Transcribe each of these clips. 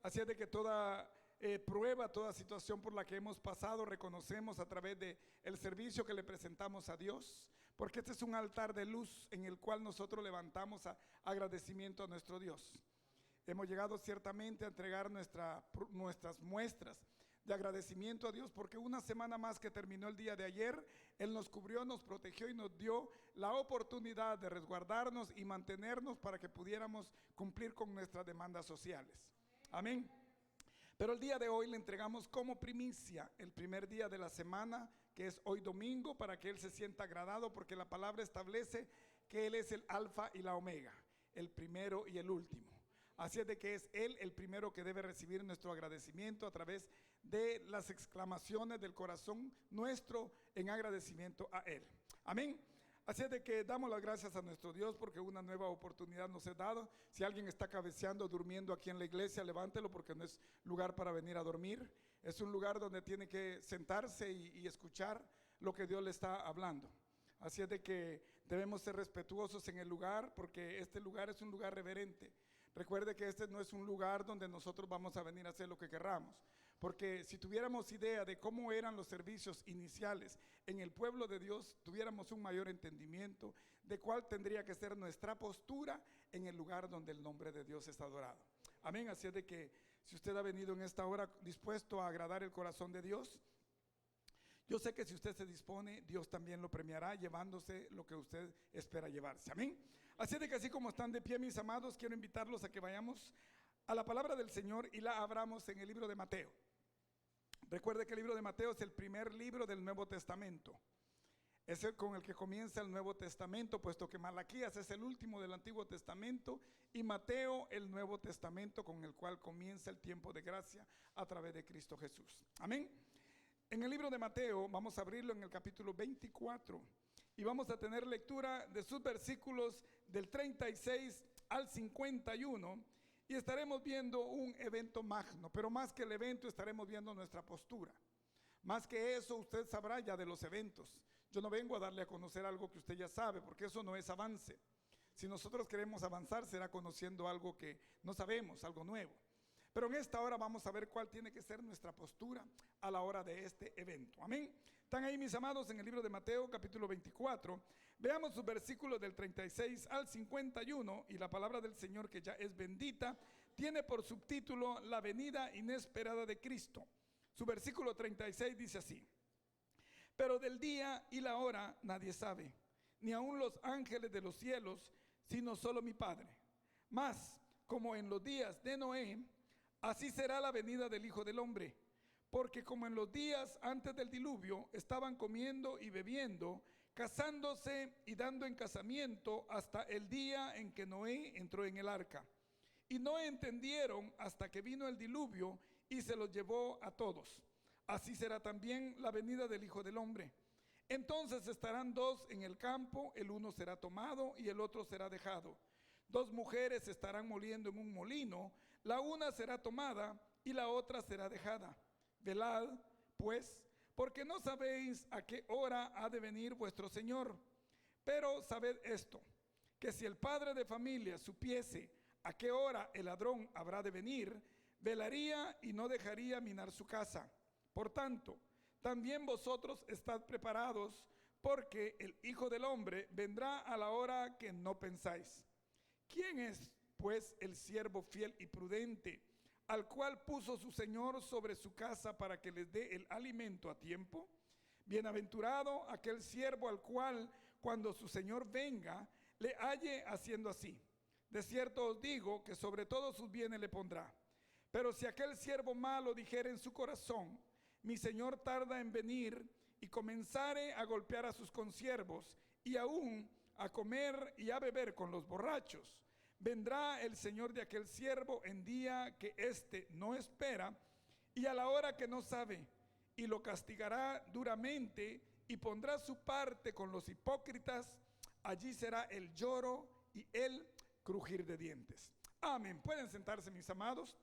Así es de que toda prueba, toda situación por la que hemos pasado, reconocemos a través de el servicio que le presentamos a Dios, porque este es un altar de luz en el cual nosotros levantamos agradecimiento a nuestro Dios. Hemos llegado ciertamente a entregar nuestras muestras de agradecimiento a Dios, porque una semana más que terminó el día de ayer, Él nos cubrió, nos protegió y nos dio la oportunidad de resguardarnos y mantenernos para que pudiéramos cumplir con nuestras demandas sociales. Amén. Pero el día de hoy le entregamos como primicia el primer día de la semana, que es hoy domingo, para que Él se sienta agradado, porque la palabra establece que Él es el alfa y la omega, el primero y el último. Así es de que es Él el primero que debe recibir nuestro agradecimiento a través de las exclamaciones del corazón nuestro en agradecimiento a Él. Amén. Así es de que damos las gracias a nuestro Dios porque una nueva oportunidad nos es dado. Si alguien está cabeceando, durmiendo aquí en la iglesia, levántelo, porque no es lugar para venir a dormir. Es un lugar donde tiene que sentarse y escuchar lo que Dios le está hablando. Así es de que debemos ser respetuosos en el lugar, porque este lugar es un lugar reverente. Recuerde que este no es un lugar donde nosotros vamos a venir a hacer lo que querramos, porque si tuviéramos idea de cómo eran los servicios iniciales en el pueblo de Dios, tuviéramos un mayor entendimiento de cuál tendría que ser nuestra postura en el lugar donde el nombre de Dios está adorado. Amén. Así es de que si usted ha venido en esta hora dispuesto a agradar el corazón de Dios, yo sé que si usted se dispone, Dios también lo premiará llevándose lo que usted espera llevarse. Amén. Así de que así como están de pie, mis amados, quiero invitarlos a que vayamos a la palabra del Señor y la abramos en el libro de Mateo. Recuerde que el libro de Mateo es el primer libro del Nuevo Testamento. Es el con el que comienza el Nuevo Testamento, puesto que Malaquías es el último del Antiguo Testamento y Mateo el Nuevo Testamento, con el cual comienza el tiempo de gracia a través de Cristo Jesús. Amén. En el libro de Mateo vamos a abrirlo en el capítulo 24 y vamos a tener lectura de sus versículos del 36 al 51 y estaremos viendo un evento magno, pero más que el evento estaremos viendo nuestra postura. Más que eso, usted sabrá ya de los eventos. Yo no vengo a darle a conocer algo que usted ya sabe, porque eso no es avance. Si nosotros queremos avanzar, será conociendo algo que no sabemos, algo nuevo. Pero en esta hora vamos a ver cuál tiene que ser nuestra postura a la hora de este evento. Amén. Están ahí, mis amados, en el libro de Mateo, capítulo 24. Veamos sus versículos del 36 al 51 y la palabra del Señor, que ya es bendita, tiene por subtítulo La venida inesperada de Cristo. Su versículo 36 dice así: pero del día y la hora nadie sabe, ni aun los ángeles de los cielos, sino solo mi Padre. Mas, como en los días de Noé, así será la venida del Hijo del Hombre. Porque como en los días antes del diluvio estaban comiendo y bebiendo, casándose y dando en casamiento hasta el día en que Noé entró en el arca. Y no entendieron hasta que vino el diluvio y se los llevó a todos. Así será también la venida del Hijo del Hombre. Entonces estarán dos en el campo, el uno será tomado y el otro será dejado. Dos mujeres estarán moliendo en un molino, la una será tomada y la otra será dejada. Velad, pues, porque no sabéis a qué hora ha de venir vuestro Señor. Pero sabed esto, que si el padre de familia supiese a qué hora el ladrón habrá de venir, velaría y no dejaría minar su casa. Por tanto, también vosotros estad preparados, porque el Hijo del Hombre vendrá a la hora que no pensáis. ¿Quién es, pues, el siervo fiel y prudente, al cual puso su Señor sobre su casa para que les dé el alimento a tiempo? Bienaventurado aquel siervo al cual, cuando su Señor venga, le halle haciendo así. De cierto os digo que sobre todos sus bienes le pondrá. Pero si aquel siervo malo dijere en su corazón: mi Señor tarda en venir, y comenzare a golpear a sus consiervos, y aún a comer y a beber con los borrachos, vendrá el Señor de aquel siervo en día que éste no espera y a la hora que no sabe, y lo castigará duramente y pondrá su parte con los hipócritas. Allí será el lloro y el crujir de dientes. Amén. Pueden sentarse, mis amados.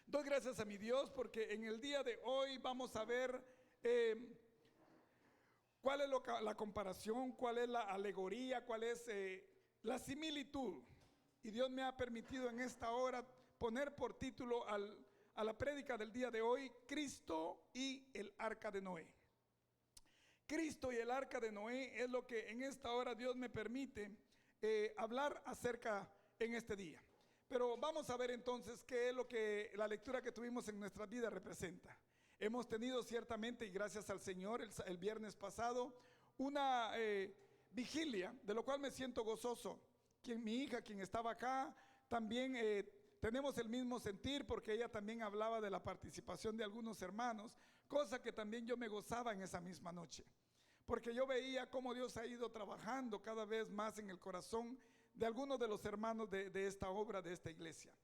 Doy gracias a mi Dios porque en el día de hoy vamos a ver cuál es la comparación, cuál es la alegoría, cuál es la similitud. Y Dios me ha permitido en esta hora poner por título a la prédica del día de hoy, Cristo y el arca de Noé. Cristo y el arca de Noé es lo que en esta hora Dios me permite hablar acerca en este día. Pero vamos a ver entonces qué es lo que la lectura que tuvimos en nuestra vida representa. Hemos tenido ciertamente, y gracias al Señor, el viernes pasado, una vigilia, de lo cual me siento gozoso. Mi hija, quien estaba acá, también tenemos el mismo sentir, porque ella también hablaba de la participación de algunos hermanos, cosa que también yo me gozaba en esa misma noche, porque yo veía cómo Dios ha ido trabajando cada vez más en el corazón de algunos de los hermanos de esta obra, de esta iglesia.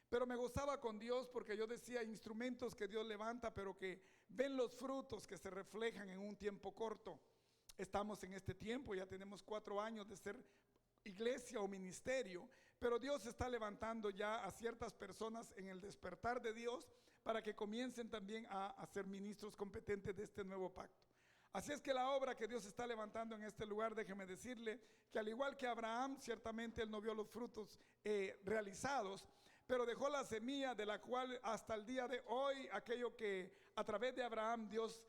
Pero me gozaba con Dios porque yo decía, instrumentos que Dios levanta, pero que ven los frutos que se reflejan en un tiempo corto. Estamos en este tiempo, ya tenemos 4 años de ser iglesia o ministerio, pero Dios está levantando ya a ciertas personas en el despertar de Dios para que comiencen también a ser ministros competentes de este nuevo pacto. Así es que la obra que Dios está levantando en este lugar, déjeme decirle que al igual que Abraham, ciertamente él no vio los frutos realizados, pero dejó la semilla de la cual hasta el día de hoy, aquello que a través de Abraham Dios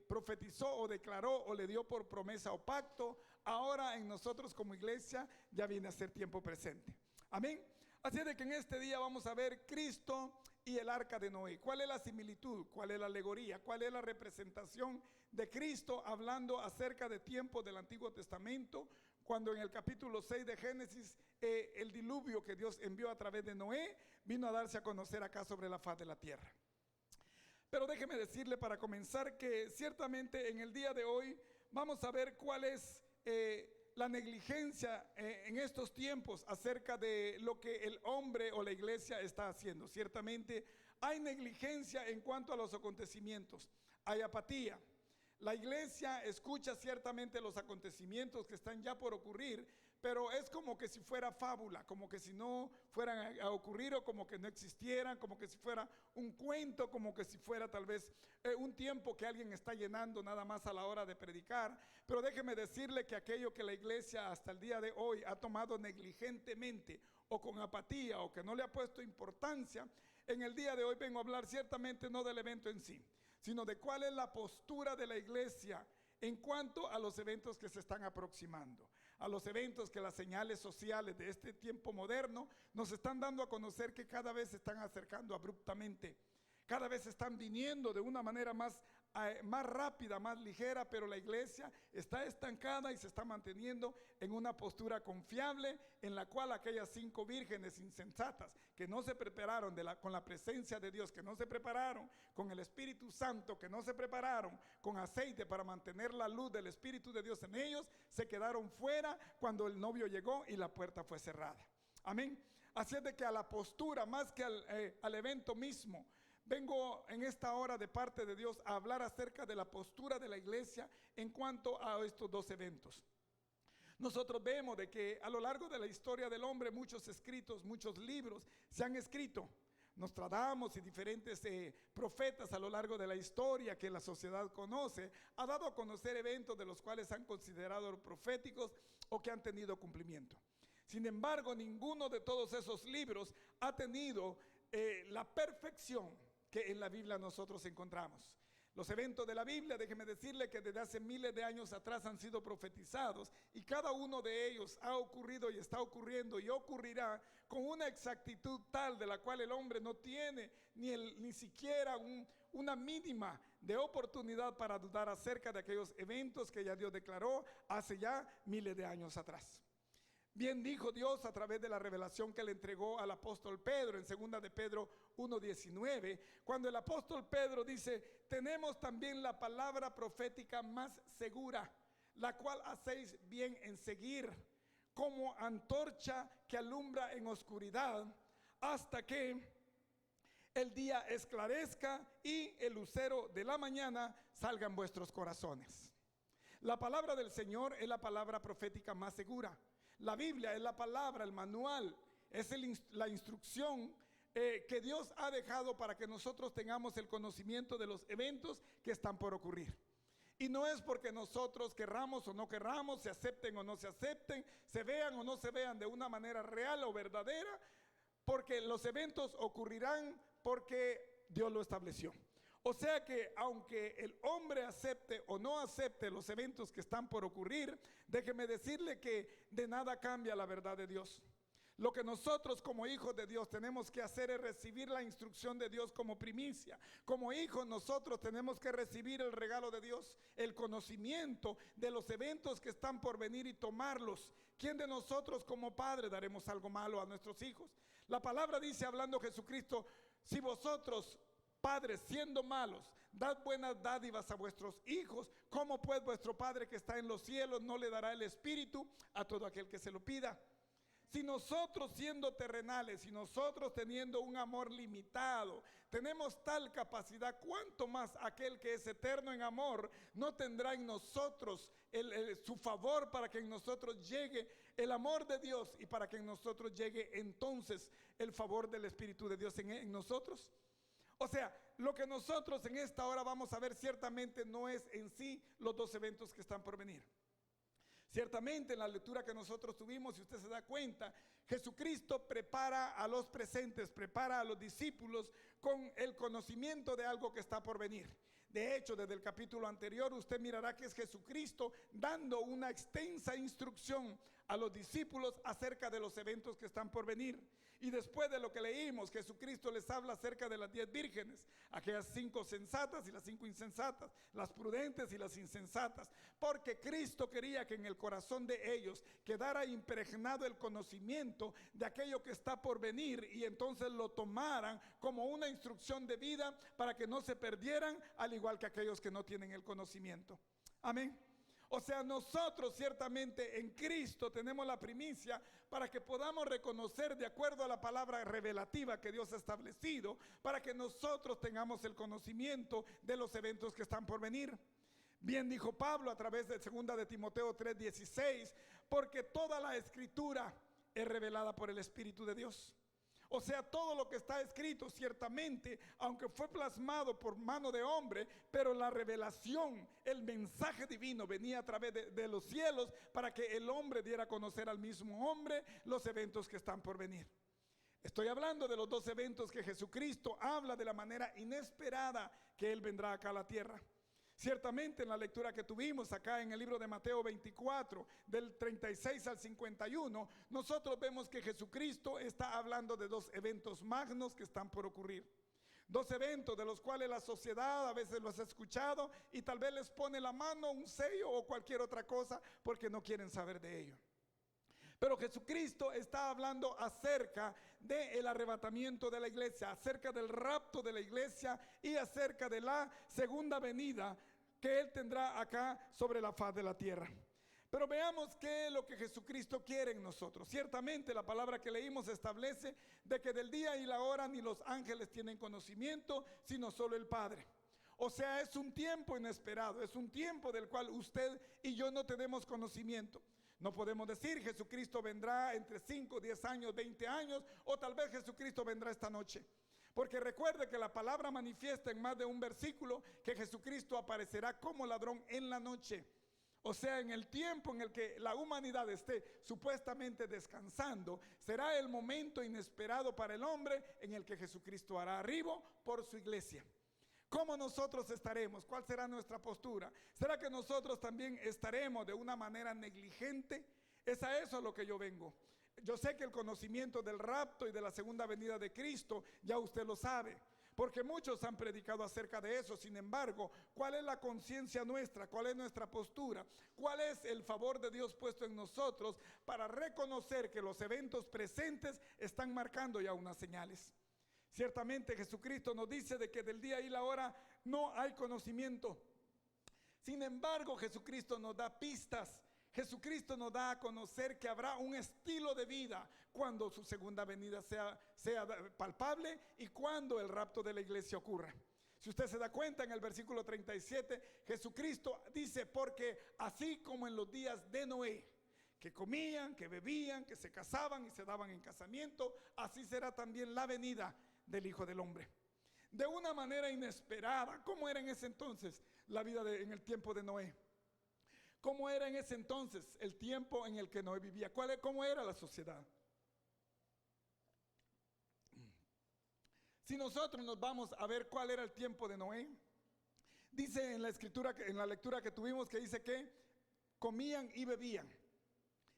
profetizó o declaró o le dio por promesa o pacto, ahora en nosotros como iglesia ya viene a ser tiempo presente. Amén. Así de que en este día vamos a ver Cristo y el arca de Noé. ¿Cuál es la similitud? ¿Cuál es la alegoría? ¿Cuál es la representación de Cristo hablando acerca de tiempos del Antiguo Testamento? Cuando en el capítulo 6 de Génesis, el diluvio que Dios envió a través de Noé vino a darse a conocer acá sobre la faz de la tierra. Pero déjeme decirle para comenzar que ciertamente en el día de hoy vamos a ver cuál es la negligencia en estos tiempos acerca de lo que el hombre o la iglesia está haciendo. Ciertamente hay negligencia en cuanto a los acontecimientos, hay apatía. La iglesia escucha ciertamente los acontecimientos que están ya por ocurrir, pero es como que si fuera fábula, como que si no fueran a ocurrir o como que no existieran, como que si fuera un cuento, como que si fuera tal vez un tiempo que alguien está llenando nada más a la hora de predicar. Pero déjeme decirle que aquello que la iglesia hasta el día de hoy ha tomado negligentemente o con apatía o que no le ha puesto importancia, en el día de hoy vengo a hablar ciertamente no del evento en sí, sino de cuál es la postura de la iglesia en cuanto a los eventos que se están aproximando, a los eventos que las señales sociales de este tiempo moderno nos están dando a conocer que cada vez se están acercando abruptamente, cada vez están viniendo de una manera más rápida, más ligera, pero la iglesia está estancada y se está manteniendo en una postura confiable en la cual aquellas 5 vírgenes insensatas que no se prepararon con la presencia de Dios, que no se prepararon con el Espíritu Santo, que no se prepararon con aceite para mantener la luz del Espíritu de Dios en ellos, se quedaron fuera cuando el novio llegó y la puerta fue cerrada. Amén. Así es de que a la postura más que al evento mismo, vengo en esta hora de parte de Dios a hablar acerca de la postura de la iglesia en cuanto a estos 2 eventos. Nosotros vemos de que a lo largo de la historia del hombre muchos escritos, muchos libros se han escrito. Nostradamus y diferentes profetas a lo largo de la historia que la sociedad conoce, ha dado a conocer eventos de los cuales han considerado proféticos o que han tenido cumplimiento. Sin embargo, ninguno de todos esos libros ha tenido la perfección que en la Biblia nosotros encontramos. Los eventos de la Biblia, déjeme decirle que desde hace miles de años atrás han sido profetizados y cada uno de ellos ha ocurrido y está ocurriendo y ocurrirá con una exactitud tal de la cual el hombre no tiene ni siquiera una mínima de oportunidad para dudar acerca de aquellos eventos que ya Dios declaró hace ya miles de años atrás. Bien dijo Dios a través de la revelación que le entregó al apóstol Pedro en 2 de Pedro 1:19, cuando el apóstol Pedro dice: tenemos también la palabra profética más segura, la cual hacéis bien en seguir, como antorcha que alumbra en oscuridad, hasta que el día esclarezca y el lucero de la mañana salga en vuestros corazones. La palabra del Señor es la palabra profética más segura. La Biblia es la palabra, el manual, es la instrucción que Dios ha dejado para que nosotros tengamos el conocimiento de los eventos que están por ocurrir. Y no es porque nosotros querramos o no querramos, se acepten o no se acepten, se vean o no se vean de una manera real o verdadera, porque los eventos ocurrirán porque Dios lo estableció. O sea que aunque el hombre acepte o no acepte los eventos que están por ocurrir, déjeme decirle que de nada cambia la verdad de Dios. Lo que nosotros como hijos de Dios tenemos que hacer es recibir la instrucción de Dios como primicia. Como hijos nosotros tenemos que recibir el regalo de Dios, el conocimiento de los eventos que están por venir y tomarlos. ¿Quién de nosotros como padre daremos algo malo a nuestros hijos? La palabra dice, hablando Jesucristo, si vosotros, padres, siendo malos, dad buenas dádivas a vuestros hijos, ¿cómo pues vuestro Padre que está en los cielos no le dará el Espíritu a todo aquel que se lo pida? Si nosotros siendo terrenales, si nosotros teniendo un amor limitado, tenemos tal capacidad, ¿cuánto más aquel que es eterno en amor no tendrá en nosotros su favor para que en nosotros llegue el amor de Dios y para que en nosotros llegue entonces el favor del Espíritu de Dios en nosotros? O sea, lo que nosotros en esta hora vamos a ver ciertamente no es en sí los dos eventos que están por venir. Ciertamente en la lectura que nosotros tuvimos, si usted se da cuenta, Jesucristo prepara a los presentes, prepara a los discípulos con el conocimiento de algo que está por venir. De hecho, desde el capítulo anterior usted mirará que es Jesucristo dando una extensa instrucción a los discípulos acerca de los eventos que están por venir. Y después de lo que leímos, Jesucristo les habla acerca de las 10 vírgenes, aquellas 5 sensatas y las 5 insensatas, las prudentes y las insensatas, porque Cristo quería que en el corazón de ellos quedara impregnado el conocimiento de aquello que está por venir y entonces lo tomaran como una instrucción de vida para que no se perdieran, al igual que aquellos que no tienen el conocimiento. Amén. O sea, nosotros ciertamente en Cristo tenemos la primicia para que podamos reconocer de acuerdo a la palabra revelativa que Dios ha establecido, para que nosotros tengamos el conocimiento de los eventos que están por venir. Bien dijo Pablo a través de 2 de Timoteo 3:16, porque toda la escritura es revelada por el Espíritu de Dios. O sea, todo lo que está escrito ciertamente, aunque fue plasmado por mano de hombre, pero la revelación, el mensaje divino venía a través de los cielos para que el hombre diera a conocer al mismo hombre los eventos que están por venir. Estoy hablando de los dos eventos que Jesucristo habla de la manera inesperada que Él vendrá acá a la tierra. Ciertamente en la lectura que tuvimos acá en el libro de Mateo 24, del 36 al 51, nosotros vemos que Jesucristo está hablando de dos eventos magnos que están por ocurrir. Dos eventos de los cuales la sociedad a veces los ha escuchado y tal vez les pone la mano, un sello o cualquier otra cosa porque no quieren saber de ello. Pero Jesucristo está hablando acerca del arrebatamiento de la iglesia, acerca del rapto de la iglesia y acerca de la segunda venida que Él tendrá acá sobre la faz de la tierra. Pero veamos qué es lo que Jesucristo quiere en nosotros. Ciertamente la palabra que leímos establece de que del día y la hora ni los ángeles tienen conocimiento, sino solo el Padre. O sea, es un tiempo inesperado, es un tiempo del cual usted y yo no tenemos conocimiento. No podemos decir Jesucristo vendrá entre 5, 10 años, 20 años, o tal vez Jesucristo vendrá esta noche. Porque recuerde que la palabra manifiesta en más de un versículo que Jesucristo aparecerá como ladrón en la noche. O sea, en el tiempo en el que la humanidad esté supuestamente descansando, será el momento inesperado para el hombre en el que Jesucristo hará arribo por su iglesia. ¿Cómo nosotros estaremos? ¿Cuál será nuestra postura? ¿Será que nosotros también estaremos de una manera negligente? Es a eso a lo que yo vengo. Yo sé que el conocimiento del rapto y de la segunda venida de Cristo ya usted lo sabe, porque muchos han predicado acerca de eso. Sin embargo, ¿cuál es la conciencia nuestra? ¿Cuál es nuestra postura? ¿Cuál es el favor de Dios puesto en nosotros para reconocer que los eventos presentes están marcando ya unas señales? Ciertamente Jesucristo nos dice de que del día y la hora no hay conocimiento. Sin embargo, Jesucristo nos da pistas. Jesucristo nos da a conocer que habrá un estilo de vida cuando su segunda venida sea palpable y cuando el rapto de la iglesia ocurra. Si usted se da cuenta, en el versículo 37, Jesucristo dice, porque así como en los días de Noé, que comían, que bebían, que se casaban y se daban en casamiento, así será también la venida del Hijo del Hombre. De una manera inesperada. ¿Cómo era en ese entonces la vida en el tiempo de Noé? ¿Cómo era en ese entonces el tiempo en el que Noé vivía? ¿Cómo era la sociedad? Si nosotros nos vamos a ver cuál era el tiempo de Noé, dice en la escritura, en la lectura que tuvimos, que dice que comían y bebían,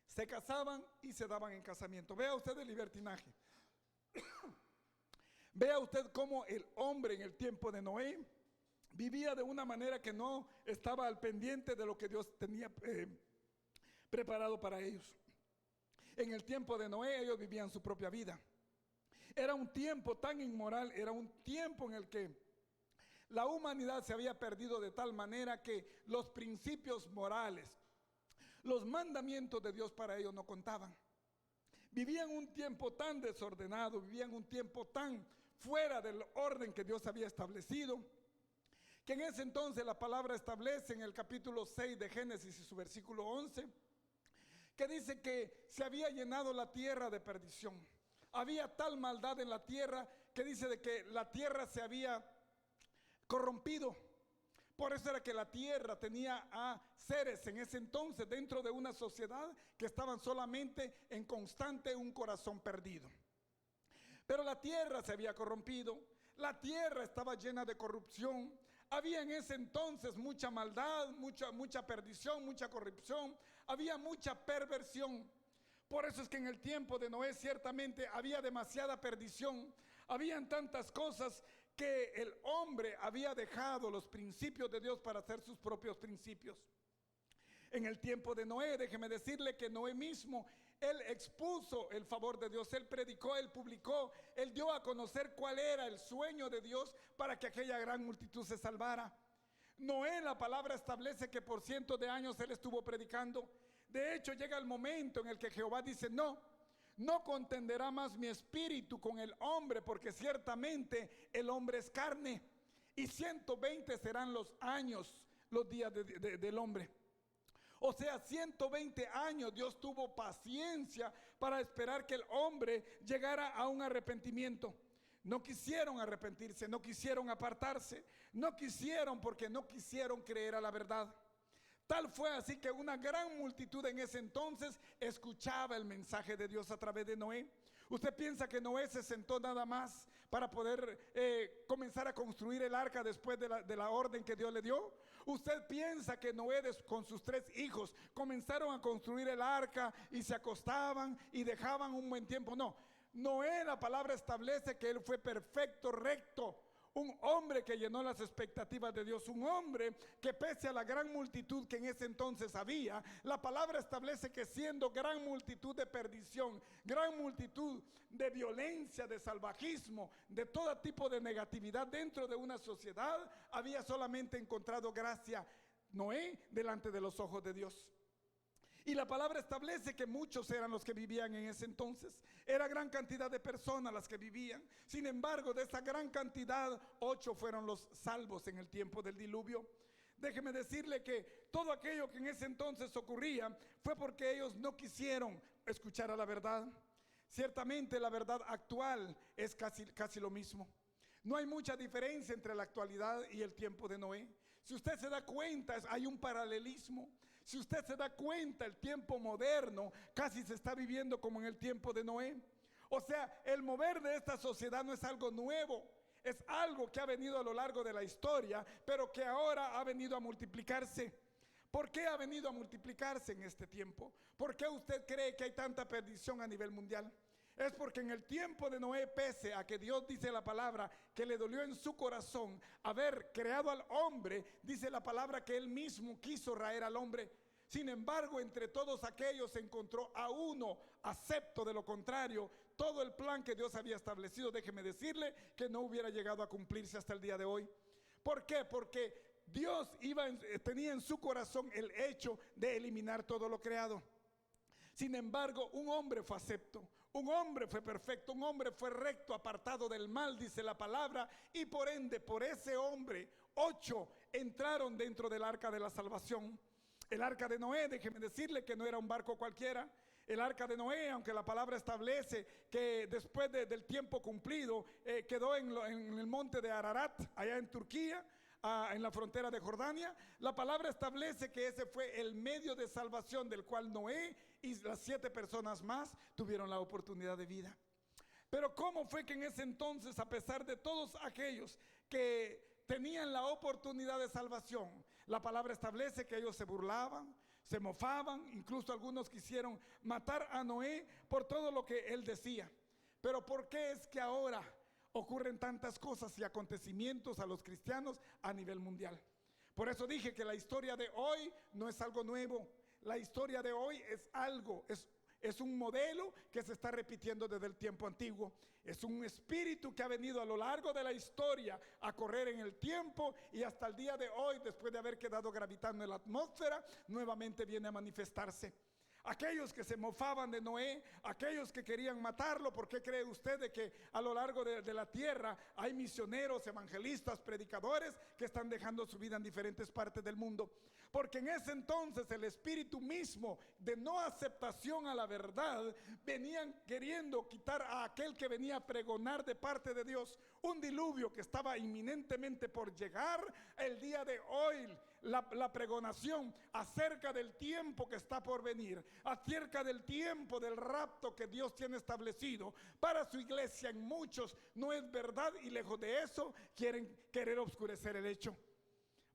se casaban y se daban en casamiento. Vea usted el libertinaje. Vea usted cómo el hombre en el tiempo de Noé vivía de una manera que no estaba al pendiente de lo que Dios tenía preparado para ellos. En el tiempo de Noé ellos vivían su propia vida. Era un tiempo tan inmoral, era un tiempo en el que la humanidad se había perdido de tal manera que los principios morales, los mandamientos de Dios para ellos no contaban. Vivían un tiempo tan desordenado, vivían un tiempo tan fuera del orden que Dios había establecido, que en ese entonces la palabra establece en el capítulo 6 de Génesis y su versículo 11, que dice que se había llenado la tierra de perdición. Había tal maldad en la tierra que dice de que la tierra se había corrompido. Por eso era que la tierra tenía a seres en ese entonces dentro de una sociedad que estaban solamente en constante un corazón perdido. Pero la tierra se había corrompido, la tierra estaba llena de corrupción. Había en ese entonces mucha maldad, mucha perdición, mucha corrupción, había mucha perversión. Por eso es que en el tiempo de Noé ciertamente había demasiada perdición, habían tantas cosas que el hombre había dejado los principios de Dios para hacer sus propios principios. En el tiempo de Noé, déjeme decirle que Noé mismo, él expuso el favor de Dios, él predicó, él publicó, él dio a conocer cuál era el sueño de Dios para que aquella gran multitud se salvara. Noé, la palabra establece que por cientos de años él estuvo predicando. De hecho, llega el momento en el que Jehová dice, no contenderá más mi espíritu con el hombre, porque ciertamente el hombre es carne, y 120 serán los años, los días del hombre. O sea, 120 años Dios tuvo paciencia para esperar que el hombre llegara a un arrepentimiento. No quisieron arrepentirse, no quisieron apartarse, no quisieron porque no quisieron creer a la verdad. Tal fue así que una gran multitud en ese entonces escuchaba el mensaje de Dios a través de Noé. ¿Usted piensa que Noé se sentó nada más para poder comenzar a construir el arca después de la orden que Dios le dio? ¿Usted piensa que Noé con sus 3 hijos comenzaron a construir el arca y se acostaban y dejaban un buen tiempo? No, Noé, la palabra establece que él fue perfecto, recto. Un hombre que llenó las expectativas de Dios, un hombre que pese a la gran multitud que en ese entonces había, la palabra establece que siendo gran multitud de perdición, gran multitud de violencia, de salvajismo, de todo tipo de negatividad dentro de una sociedad, había solamente encontrado gracia Noé delante de los ojos de Dios. Y la palabra establece que muchos eran los que vivían en ese entonces. Era gran cantidad de personas las que vivían. Sin embargo, de esa gran cantidad, 8 fueron los salvos en el tiempo del diluvio. Déjeme decirle que todo aquello que en ese entonces ocurría fue porque ellos no quisieron escuchar a la verdad. Ciertamente la verdad actual es casi lo mismo. No hay mucha diferencia entre la actualidad y el tiempo de Noé. Si usted se da cuenta, hay un paralelismo. Si usted se da cuenta, el tiempo moderno casi se está viviendo como en el tiempo de Noé. O sea, el mover de esta sociedad no es algo nuevo, es algo que ha venido a lo largo de la historia, pero que ahora ha venido a multiplicarse. ¿Por qué ha venido a multiplicarse en este tiempo? ¿Por qué usted cree que hay tanta perdición a nivel mundial? Es porque en el tiempo de Noé, pese a que Dios dice la palabra que le dolió en su corazón haber creado al hombre, dice la palabra que él mismo quiso raer al hombre. Sin embargo, entre todos aquellos se encontró a uno acepto, de lo contrario, todo el plan que Dios había establecido, déjeme decirle que no hubiera llegado a cumplirse hasta el día de hoy. ¿Por qué? Porque Dios tenía en su corazón el hecho de eliminar todo lo creado. Sin embargo, un hombre fue acepto, un hombre fue perfecto, un hombre fue recto, apartado del mal, dice la palabra, y por ende, por ese hombre, 8 entraron dentro del arca de la salvación. El arca de Noé, déjeme decirle que no era un barco cualquiera. El arca de Noé, aunque la palabra establece que después del tiempo cumplido, quedó en el monte de Ararat, allá en Turquía, en la frontera de Jordania, la palabra establece que ese fue el medio de salvación del cual Noé y las 7 personas más tuvieron la oportunidad de vida. Pero ¿cómo fue que en ese entonces, a pesar de todos aquellos que tenían la oportunidad de salvación, la palabra establece que ellos se burlaban, se mofaban, incluso algunos quisieron matar a Noé por todo lo que él decía? Pero ¿por qué es que ahora ocurren tantas cosas y acontecimientos a los cristianos a nivel mundial? Por eso dije que la historia de hoy no es algo nuevo. La historia de hoy es un modelo que se está repitiendo desde el tiempo antiguo. Es un espíritu que ha venido a lo largo de la historia a correr en el tiempo, y hasta el día de hoy, después de haber quedado gravitando en la atmósfera, nuevamente viene a manifestarse. Aquellos que se mofaban de Noé, aquellos que querían matarlo, ¿por qué cree usted de que a lo largo de la tierra hay misioneros, evangelistas, predicadores que están dejando su vida en diferentes partes del mundo? Porque en ese entonces el espíritu mismo de no aceptación a la verdad venían queriendo quitar a aquel que venía a pregonar de parte de Dios un diluvio que estaba inminentemente por llegar. El día de hoy la pregonación acerca del tiempo que está por venir, acerca del tiempo del rapto que Dios tiene establecido para su iglesia, en muchos no es verdad, y lejos de eso querer oscurecer el hecho.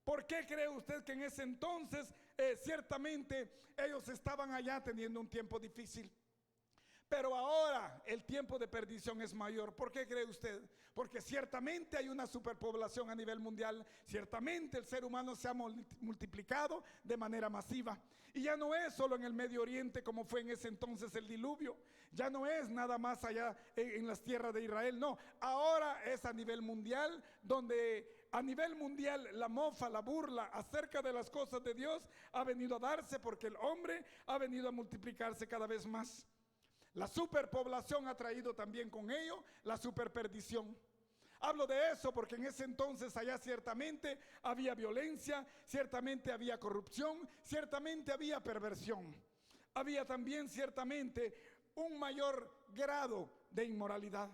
¿Por qué cree usted que en ese entonces ciertamente ellos estaban allá teniendo un tiempo difícil? Pero ahora el tiempo de perdición es mayor. ¿Por qué cree usted? Porque ciertamente hay una superpoblación a nivel mundial. Ciertamente el ser humano se ha multiplicado de manera masiva. Y ya no es solo en el Medio Oriente como fue en ese entonces el diluvio. Ya no es nada más allá en las tierras de Israel. No, ahora es a nivel mundial, donde a nivel mundial la mofa, la burla acerca de las cosas de Dios ha venido a darse, porque el hombre ha venido a multiplicarse cada vez más. La superpoblación ha traído también con ello la superperdición. Hablo de eso porque en ese entonces allá ciertamente había violencia, ciertamente había corrupción, ciertamente había perversión. Había también ciertamente un mayor grado de inmoralidad.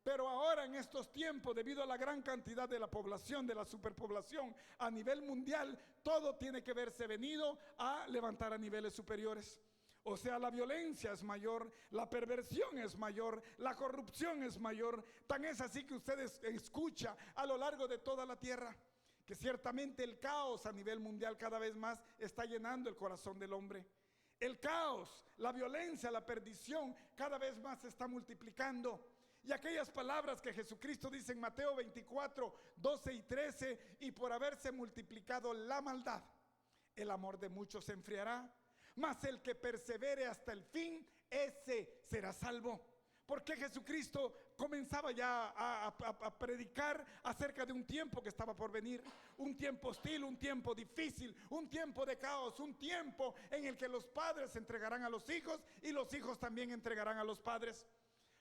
Pero ahora en estos tiempos, debido a la gran cantidad de la población, de la superpoblación a nivel mundial, todo tiene que verse venido a levantar a niveles superiores. O sea, la violencia es mayor, la perversión es mayor, la corrupción es mayor. Tan es así que usted escucha a lo largo de toda la tierra que ciertamente el caos a nivel mundial cada vez más está llenando el corazón del hombre. El caos, la violencia, la perdición cada vez más se está multiplicando. Y aquellas palabras que Jesucristo dice en Mateo 24, 12 y 13, y por haberse multiplicado la maldad, el amor de muchos se enfriará. Mas el que persevere hasta el fin, ese será salvo. Porque Jesucristo comenzaba ya a predicar acerca de un tiempo que estaba por venir. Un tiempo hostil, un tiempo difícil, un tiempo de caos, un tiempo en el que los padres entregarán a los hijos y los hijos también entregarán a los padres.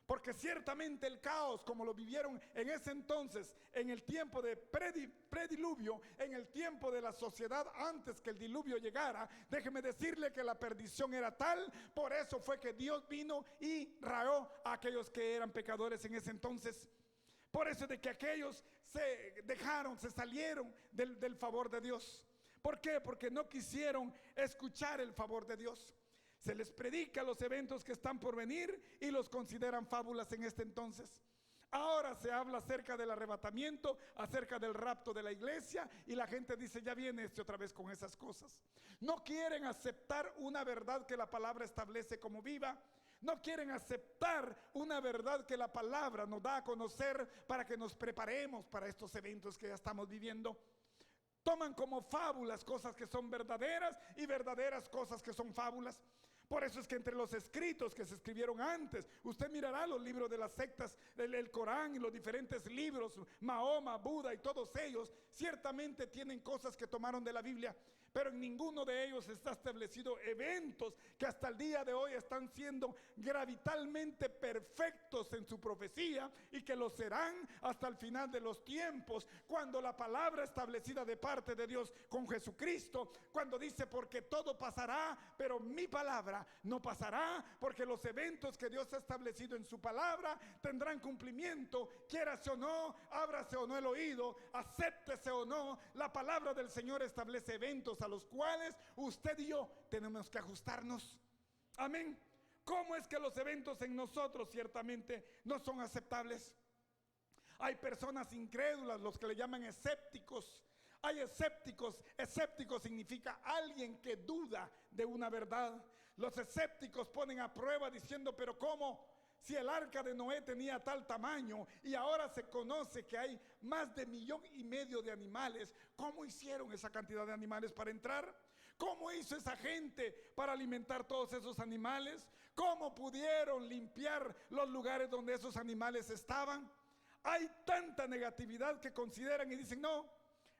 Porque ciertamente el caos, como lo vivieron en ese entonces, en el tiempo de prediluvio, en el tiempo de la sociedad antes que el diluvio llegara, déjeme decirle que la perdición era tal. Por eso fue que Dios vino y rayó a aquellos que eran pecadores en ese entonces. Por eso de que aquellos se salieron del favor de Dios. ¿Por qué? Porque no quisieron escuchar el favor de Dios. Se les predica los eventos que están por venir y los consideran fábulas en este entonces. Ahora se habla acerca del arrebatamiento, acerca del rapto de la iglesia, y la gente dice, ya viene otra vez con esas cosas. No quieren aceptar una verdad que la palabra establece como viva. No quieren aceptar una verdad que la palabra nos da a conocer para que nos preparemos para estos eventos que ya estamos viviendo. Toman como fábulas cosas que son verdaderas y verdaderas cosas que son fábulas. Por eso es que entre los escritos que se escribieron antes, usted mirará los libros de las sectas, el Corán y los diferentes libros, Mahoma, Buda y todos ellos, ciertamente tienen cosas que tomaron de la Biblia, pero en ninguno de ellos está establecido eventos que hasta el día de hoy están siendo gravitalmente perfectos en su profecía y que lo serán hasta el final de los tiempos, cuando la palabra establecida de parte de Dios con Jesucristo, cuando dice, porque todo pasará, pero mi palabra no pasará, porque los eventos que Dios ha establecido en su palabra tendrán cumplimiento, quiérase o no, ábrase o no el oído, acéptese o no, la palabra del Señor establece eventos a los cuales usted y yo tenemos que ajustarnos. Amén. ¿Cómo es que los eventos en nosotros ciertamente no son aceptables? Hay personas incrédulas, los que le llaman escépticos. Hay escépticos. Escéptico significa alguien que duda de una verdad. Los escépticos ponen a prueba diciendo, pero ¿cómo? Si el arca de Noé tenía tal tamaño y ahora se conoce que hay más de 1,5 millones de animales, ¿cómo hicieron esa cantidad de animales para entrar? ¿Cómo hizo esa gente para alimentar todos esos animales? ¿Cómo pudieron limpiar los lugares donde esos animales estaban? Hay tanta negatividad que consideran y dicen, no,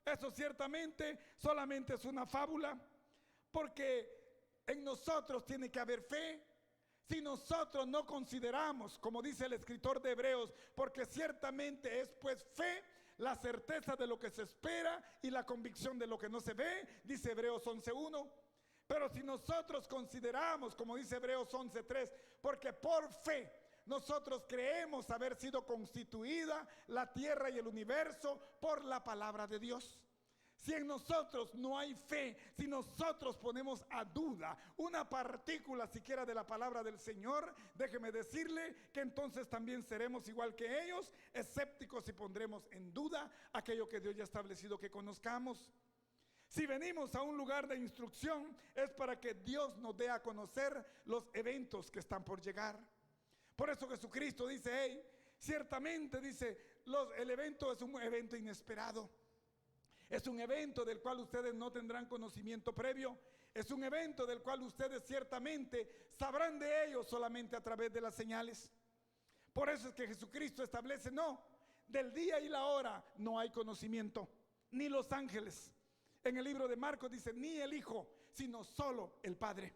eso ciertamente solamente es una fábula, porque en nosotros tiene que haber fe. Si nosotros no consideramos, como dice el escritor de Hebreos, porque ciertamente es pues fe, la certeza de lo que se espera y la convicción de lo que no se ve, dice Hebreos 11:1. Pero si nosotros consideramos, como dice Hebreos 11:3, porque por fe nosotros creemos haber sido constituida la tierra y el universo por la palabra de Dios. Si en nosotros no hay fe, si nosotros ponemos a duda una partícula siquiera de la palabra del Señor, déjeme decirle que entonces también seremos igual que ellos, escépticos, y pondremos en duda aquello que Dios ya ha establecido que conozcamos. Si venimos a un lugar de instrucción es para que Dios nos dé a conocer los eventos que están por llegar. Por eso Jesucristo dice, hey, ciertamente dice, el evento es un evento inesperado. Es un evento del cual ustedes no tendrán conocimiento previo. Es un evento del cual ustedes ciertamente sabrán de ello solamente a través de las señales. Por eso es que Jesucristo establece, no, del día y la hora no hay conocimiento, ni los ángeles. En el libro de Marcos dice, ni el Hijo, sino solo el Padre.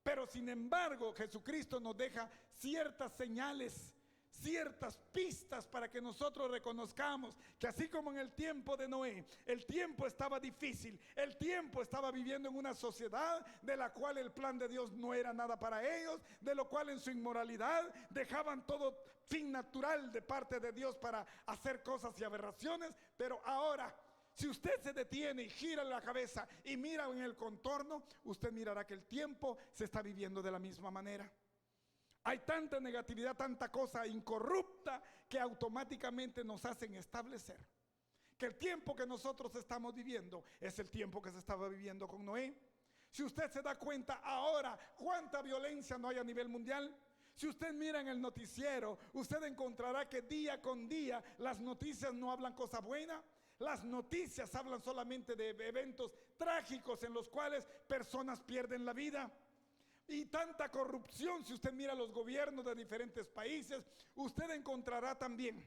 Pero sin embargo, Jesucristo nos deja ciertas señales, ciertas pistas para que nosotros reconozcamos que así como en el tiempo de Noé, el tiempo estaba difícil, el tiempo estaba viviendo en una sociedad de la cual el plan de Dios no era nada para ellos, de lo cual en su inmoralidad dejaban todo fin natural de parte de Dios para hacer cosas y aberraciones. Pero ahora, si usted se detiene y gira la cabeza y mira en el contorno, usted mirará que el tiempo se está viviendo de la misma manera. Hay tanta negatividad, tanta cosa incorrupta que automáticamente nos hacen establecer que el tiempo que nosotros estamos viviendo es el tiempo que se estaba viviendo con Noé. Si usted se da cuenta ahora cuánta violencia no hay a nivel mundial, si usted mira en el noticiero, usted encontrará que día con día las noticias no hablan cosa buena. Las noticias hablan solamente de eventos trágicos en los cuales personas pierden la vida. Y tanta corrupción, si usted mira los gobiernos de diferentes países, usted encontrará también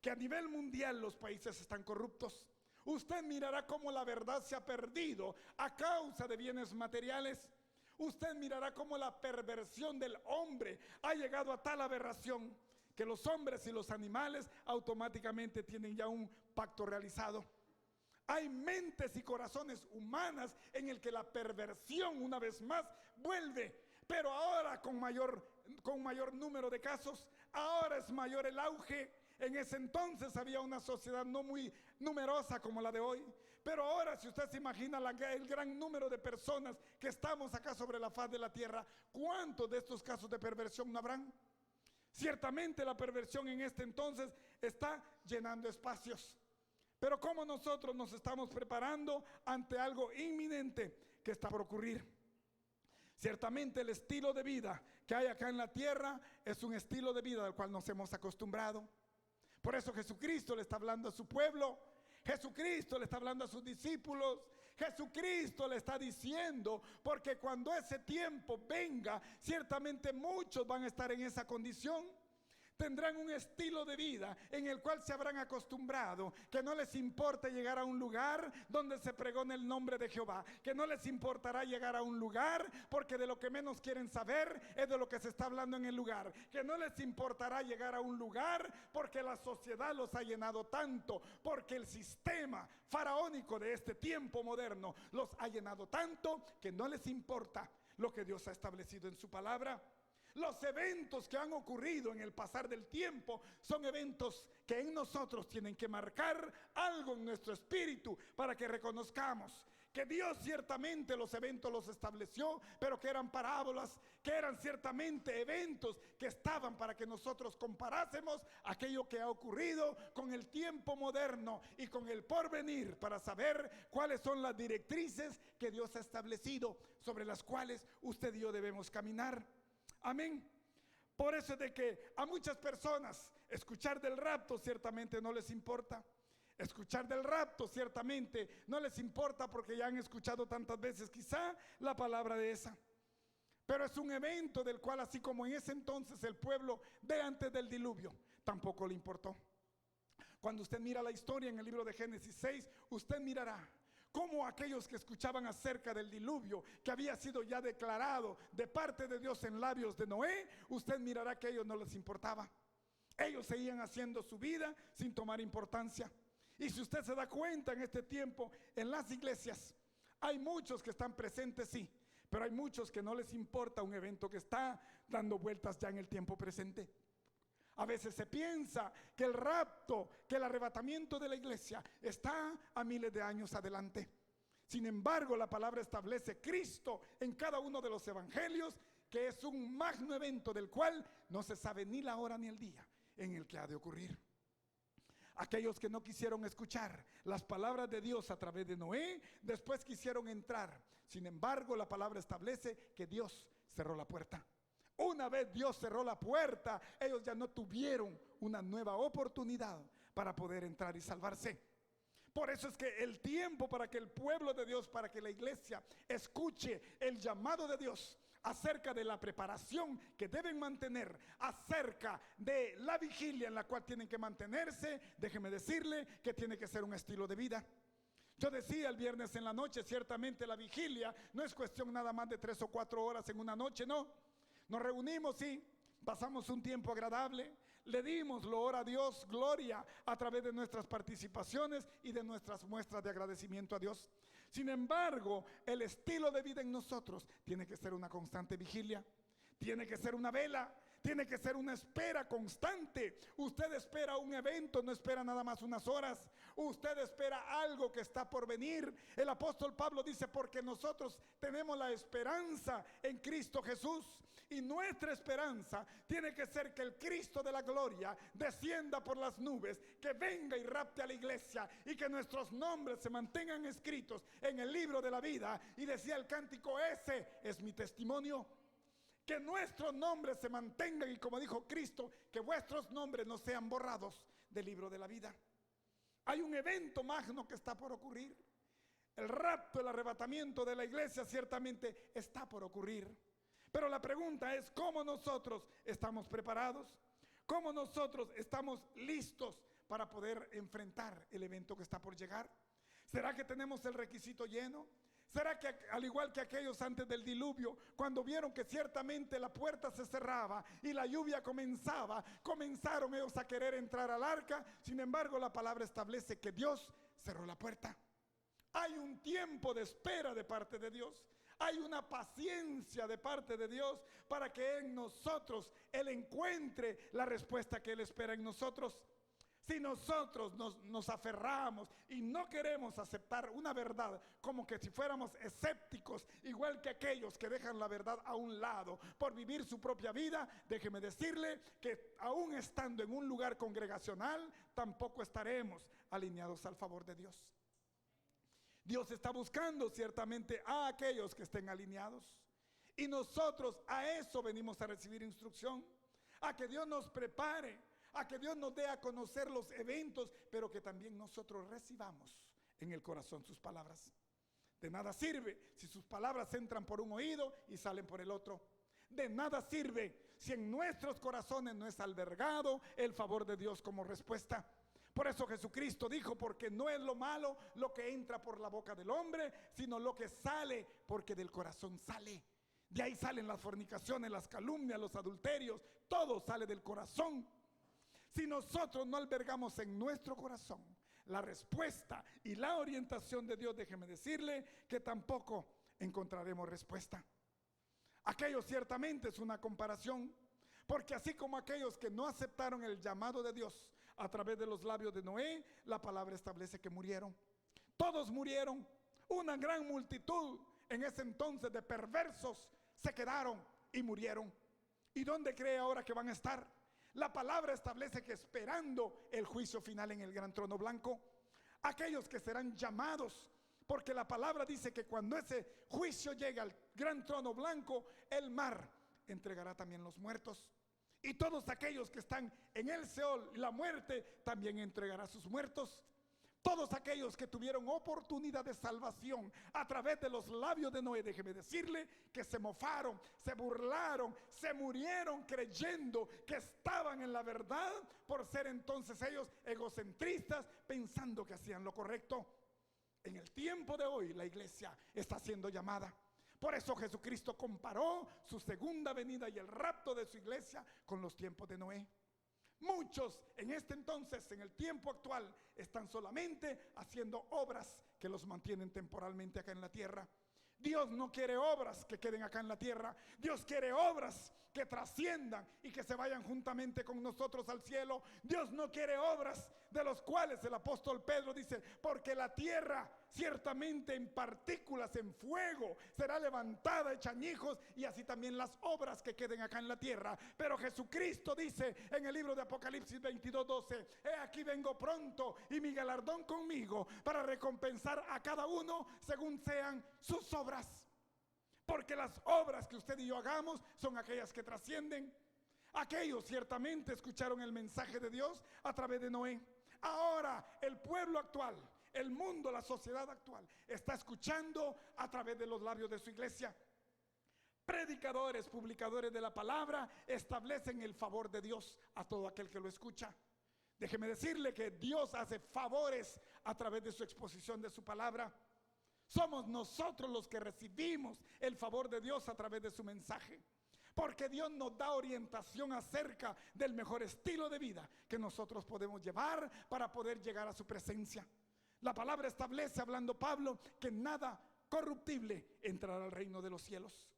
que a nivel mundial los países están corruptos. Usted mirará cómo la verdad se ha perdido a causa de bienes materiales. Usted mirará cómo la perversión del hombre ha llegado a tal aberración que los hombres y los animales automáticamente tienen ya un pacto realizado. Hay mentes y corazones humanas en el que la perversión una vez más vuelve, pero ahora con mayor número de casos. Ahora es mayor el auge. En ese entonces había una sociedad no muy numerosa como la de hoy, pero ahora, si usted se imagina el gran número de personas que estamos acá sobre la faz de la tierra, ¿cuántos de estos casos de perversión no habrán? Ciertamente la perversión en este entonces está llenando espacios. Pero ¿cómo nosotros nos estamos preparando ante algo inminente que está por ocurrir? Ciertamente el estilo de vida que hay acá en la tierra es un estilo de vida al cual nos hemos acostumbrado. Por eso Jesucristo le está hablando a su pueblo, Jesucristo le está hablando a sus discípulos, Jesucristo le está diciendo, porque cuando ese tiempo venga, ciertamente muchos van a estar en esa condición. Tendrán un estilo de vida en el cual se habrán acostumbrado, que no les importa llegar a un lugar donde se pregone el nombre de Jehová, que no les importará llegar a un lugar porque de lo que menos quieren saber es de lo que se está hablando en el lugar, que no les importará llegar a un lugar porque la sociedad los ha llenado tanto, porque el sistema faraónico de este tiempo moderno los ha llenado tanto que no les importa lo que Dios ha establecido en su palabra. Los eventos que han ocurrido en el pasar del tiempo son eventos que en nosotros tienen que marcar algo en nuestro espíritu para que reconozcamos que Dios ciertamente los eventos los estableció, pero que eran parábolas, que eran ciertamente eventos que estaban para que nosotros comparásemos aquello que ha ocurrido con el tiempo moderno y con el porvenir, para saber cuáles son las directrices que Dios ha establecido, sobre las cuales usted y yo debemos caminar. Amén. Por eso es de que a muchas personas escuchar del rapto ciertamente no les importa. Escuchar del rapto ciertamente no les importa, porque ya han escuchado tantas veces quizá la palabra de esa. Pero es un evento del cual, así como en ese entonces el pueblo de antes del diluvio, tampoco le importó. Cuando usted mira la historia en el libro de Génesis 6, usted mirará cómo aquellos que escuchaban acerca del diluvio, que había sido ya declarado de parte de Dios en labios de Noé, usted mirará que a ellos no les importaba. Ellos seguían haciendo su vida sin tomar importancia. Y si usted se da cuenta en este tiempo, en las iglesias, hay muchos que están presentes, sí, pero hay muchos que no les importa un evento que está dando vueltas ya en el tiempo presente. A veces se piensa que el rapto, que el arrebatamiento de la iglesia está a miles de años adelante. Sin embargo, la palabra establece Cristo en cada uno de los evangelios, que es un magno evento del cual no se sabe ni la hora ni el día en el que ha de ocurrir. Aquellos que no quisieron escuchar las palabras de Dios a través de Noé, después quisieron entrar. Sin embargo, la palabra establece que Dios cerró la puerta. Una vez Dios cerró la puerta, ellos ya no tuvieron una nueva oportunidad para poder entrar y salvarse. Por eso es que el tiempo para que el pueblo de Dios, para que la iglesia escuche el llamado de Dios acerca de la preparación que deben mantener, acerca de la vigilia en la cual tienen que mantenerse, déjeme decirle que tiene que ser un estilo de vida. Yo decía el viernes en la noche, ciertamente la vigilia no es cuestión nada más de 3 o 4 horas en una noche, no. Nos reunimos, sí, pasamos un tiempo agradable, le dimos loor a Dios, gloria, a través de nuestras participaciones y de nuestras muestras de agradecimiento a Dios. Sin embargo, el estilo de vida en nosotros tiene que ser una constante vigilia, tiene que ser una vela, tiene que ser una espera constante. Usted espera un evento, no espera nada más unas horas. Usted espera algo que está por venir. El apóstol Pablo dice, porque nosotros tenemos la esperanza en Cristo Jesús. Y nuestra esperanza tiene que ser que el Cristo de la gloria descienda por las nubes, que venga y rapte a la iglesia, y que nuestros nombres se mantengan escritos en el libro de la vida. Y decía el cántico, ese es mi testimonio. Que nuestros nombres se mantengan, y como dijo Cristo, que vuestros nombres no sean borrados del libro de la vida. Hay un evento magno que está por ocurrir. El rapto, el arrebatamiento de la iglesia ciertamente está por ocurrir. Pero la pregunta es, ¿cómo nosotros estamos preparados? ¿Cómo nosotros estamos listos para poder enfrentar el evento que está por llegar? ¿Será que tenemos el requisito lleno? ¿Será que al igual que aquellos antes del diluvio, cuando vieron que ciertamente la puerta se cerraba y la lluvia comenzaba, comenzaron ellos a querer entrar al arca? Sin embargo, la palabra establece que Dios cerró la puerta. Hay un tiempo de espera de parte de Dios. Hay una paciencia de parte de Dios para que en nosotros Él encuentre la respuesta que Él espera en nosotros. Si nosotros nos aferramos y no queremos aceptar una verdad, como que si fuéramos escépticos, igual que aquellos que dejan la verdad a un lado por vivir su propia vida, déjeme decirle que aún estando en un lugar congregacional, tampoco estaremos alineados al favor de Dios. Dios está buscando ciertamente a aquellos que estén alineados, y nosotros a eso venimos a recibir instrucción, a que Dios nos prepare, a que Dios nos dé a conocer los eventos, pero que también nosotros recibamos en el corazón sus palabras. De nada sirve si sus palabras entran por un oído y salen por el otro. De nada sirve si en nuestros corazones no es albergado el favor de Dios como respuesta. Por eso Jesucristo dijo, porque no es lo malo lo que entra por la boca del hombre, sino lo que sale, porque del corazón sale. De ahí salen las fornicaciones, las calumnias, los adulterios, todo sale del corazón. Si nosotros no albergamos en nuestro corazón la respuesta y la orientación de Dios, déjeme decirle que tampoco encontraremos respuesta. Aquello ciertamente es una comparación, porque así como aquellos que no aceptaron el llamado de Dios a través de los labios de Noé, la palabra establece que murieron. Todos murieron. Una gran multitud en ese entonces de perversos se quedaron y murieron. ¿Y dónde cree ahora que van a estar? La palabra establece que esperando el juicio final en el gran trono blanco, aquellos que serán llamados, porque la palabra dice que cuando ese juicio llega al gran trono blanco, el mar entregará también los muertos. Y todos aquellos que están en el Seol, la muerte también entregará sus muertos. Todos aquellos que tuvieron oportunidad de salvación a través de los labios de Noé, déjeme decirle que se mofaron, se burlaron, se murieron creyendo que estaban en la verdad por ser entonces ellos egocentristas, pensando que hacían lo correcto. En el tiempo de hoy la iglesia está siendo llamada. Por eso Jesucristo comparó su segunda venida y el rapto de su iglesia con los tiempos de Noé. Muchos en este entonces, en el tiempo actual, están solamente haciendo obras que los mantienen temporalmente acá en la tierra. Dios no quiere obras que queden acá en la tierra. Dios quiere obras que trasciendan y que se vayan juntamente con nosotros al cielo. Dios no quiere obras de los cuales el apóstol Pedro dice, porque la tierra ciertamente en partículas, en fuego, será levantada, hecha añicos, y así también las obras que queden acá en la tierra. Pero Jesucristo dice en el libro de Apocalipsis 22:12, he aquí vengo pronto y mi galardón conmigo para recompensar a cada uno según sean sus obras. Porque las obras que usted y yo hagamos son aquellas que trascienden. Aquellos ciertamente escucharon el mensaje de Dios a través de Noé. Ahora el pueblo actual, el mundo, la sociedad actual está escuchando a través de los labios de su iglesia. Predicadores, publicadores de la palabra establecen el favor de Dios a todo aquel que lo escucha. Déjeme decirle que Dios hace favores a través de su exposición de su palabra. Somos nosotros los que recibimos el favor de Dios a través de su mensaje. Porque Dios nos da orientación acerca del mejor estilo de vida que nosotros podemos llevar para poder llegar a su presencia. La palabra establece, hablando Pablo, que nada corruptible entrará al reino de los cielos.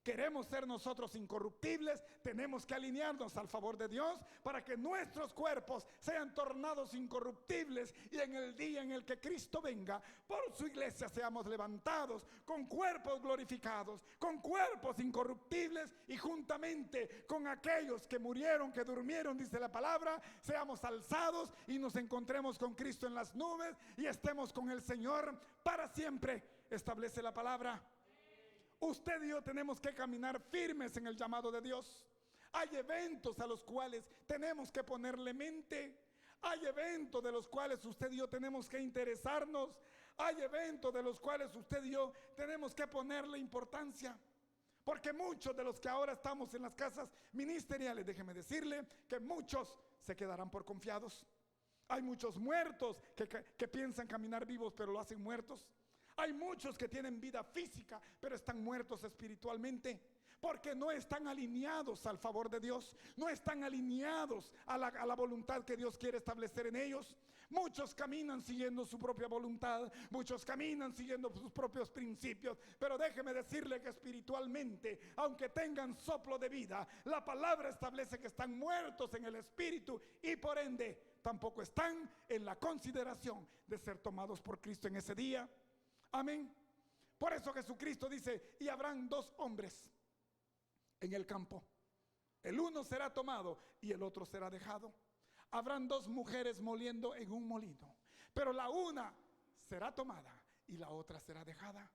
Queremos ser nosotros incorruptibles, tenemos que alinearnos al favor de Dios para que nuestros cuerpos sean tornados incorruptibles y en el día en el que Cristo venga, por su iglesia seamos levantados con cuerpos glorificados, con cuerpos incorruptibles y juntamente con aquellos que murieron, que durmieron, dice la palabra, seamos alzados y nos encontremos con Cristo en las nubes y estemos con el Señor para siempre, establece la palabra. Usted y yo tenemos que caminar firmes en el llamado de Dios. Hay eventos a los cuales tenemos que ponerle mente. Hay eventos de los cuales usted y yo tenemos que interesarnos. Hay eventos de los cuales usted y yo tenemos que ponerle importancia. Porque muchos de los que ahora estamos en las casas ministeriales, déjeme decirle que muchos se quedarán por confiados. Hay muchos muertos que piensan caminar vivos, pero lo hacen muertos. Hay muchos que tienen vida física, pero están muertos espiritualmente, porque no están alineados al favor de Dios, no están alineados a la voluntad que Dios quiere establecer en ellos. Muchos caminan siguiendo su propia voluntad, muchos caminan siguiendo sus propios principios, pero déjeme decirle que espiritualmente, aunque tengan soplo de vida, la palabra establece que están muertos en el espíritu y por ende tampoco están en la consideración de ser tomados por Cristo en ese día. Amén. Por eso Jesucristo dice, y habrán dos hombres en el campo. El uno será tomado y el otro será dejado. Habrán dos mujeres moliendo en un molino, pero la una será tomada y la otra será dejada.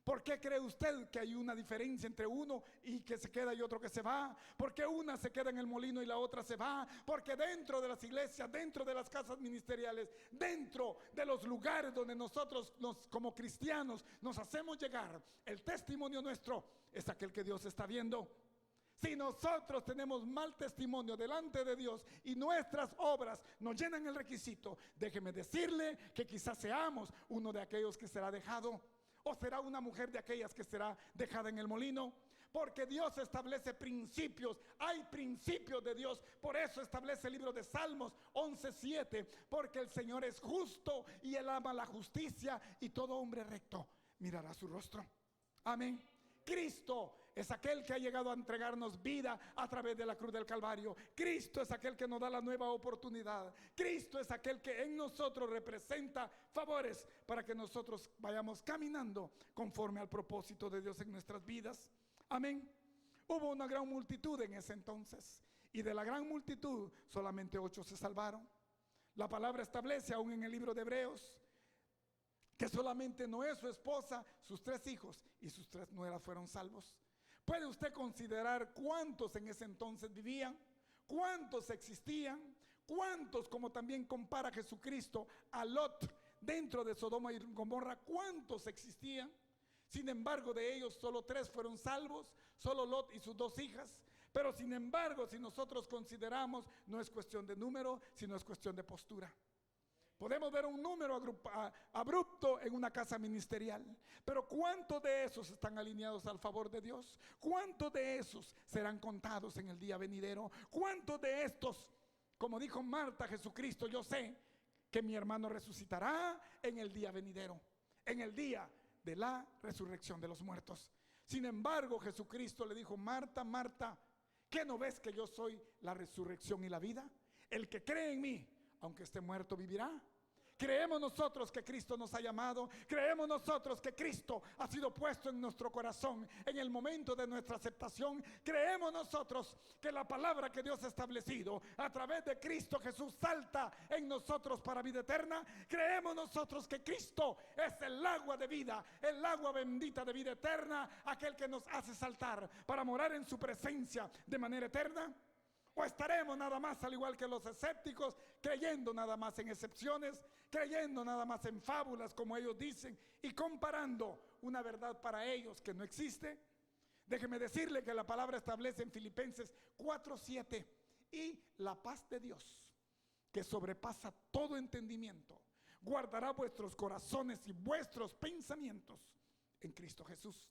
¿Por qué cree usted que hay una diferencia entre uno y que se queda y otro que se va? ¿Por qué una se queda en el molino y la otra se va? Porque dentro de las iglesias, dentro de las casas ministeriales, dentro de los lugares donde nosotros como cristianos nos hacemos llegar, el testimonio nuestro es aquel que Dios está viendo. Si nosotros tenemos mal testimonio delante de Dios y nuestras obras nos llenan el requisito, déjeme decirle que quizás seamos uno de aquellos que será dejado. ¿O será una mujer de aquellas que será dejada en el molino? Porque Dios establece principios, hay principios de Dios. Por eso establece el libro de Salmos 11:7, porque el Señor es justo y Él ama la justicia y todo hombre recto mirará su rostro. Amén. Cristo es aquel que ha llegado a entregarnos vida a través de la cruz del Calvario. Cristo es aquel que nos da la nueva oportunidad. Cristo es aquel que en nosotros representa favores para que nosotros vayamos caminando conforme al propósito de Dios en nuestras vidas. Amén. Hubo una gran multitud en ese entonces, y de la gran multitud solamente 8 se salvaron. La palabra establece aún en el libro de Hebreos que solamente Noé, su esposa, sus 3 hijos y sus 3 nueras fueron salvos. ¿Puede usted considerar cuántos en ese entonces vivían? ¿Cuántos existían? ¿Cuántos, como también compara Jesucristo a Lot dentro de Sodoma y Gomorra, cuántos existían? Sin embargo, de ellos solo 3 fueron salvos, solo Lot y sus 2 hijas. Pero sin embargo, si nosotros consideramos, no es cuestión de número, sino es cuestión de postura. Podemos ver un número abrupto en una casa ministerial, pero ¿cuántos de esos están alineados al favor de Dios? ¿Cuántos de esos serán contados en el día venidero? ¿Cuántos de estos, como dijo Marta, Jesucristo, yo sé que mi hermano resucitará en el día venidero, en el día de la resurrección de los muertos? Sin embargo, Jesucristo le dijo: Marta, Marta, ¿qué no ves que yo soy la resurrección y la vida? El que cree en mí, aunque esté muerto, vivirá. Creemos nosotros que Cristo nos ha llamado. Creemos nosotros que Cristo ha sido puesto en nuestro corazón en el momento de nuestra aceptación. Creemos nosotros que la palabra que Dios ha establecido a través de Cristo Jesús salta en nosotros para vida eterna. Creemos nosotros que Cristo es el agua de vida, el agua bendita de vida eterna, aquel que nos hace saltar para morar en su presencia de manera eterna. ¿O estaremos nada más, al igual que los escépticos, creyendo nada más en excepciones, creyendo nada más en fábulas, como ellos dicen, y comparando una verdad para ellos que no existe? Déjeme decirle que la palabra establece en Filipenses 4:7: y la paz de Dios, que sobrepasa todo entendimiento, guardará vuestros corazones y vuestros pensamientos en Cristo Jesús.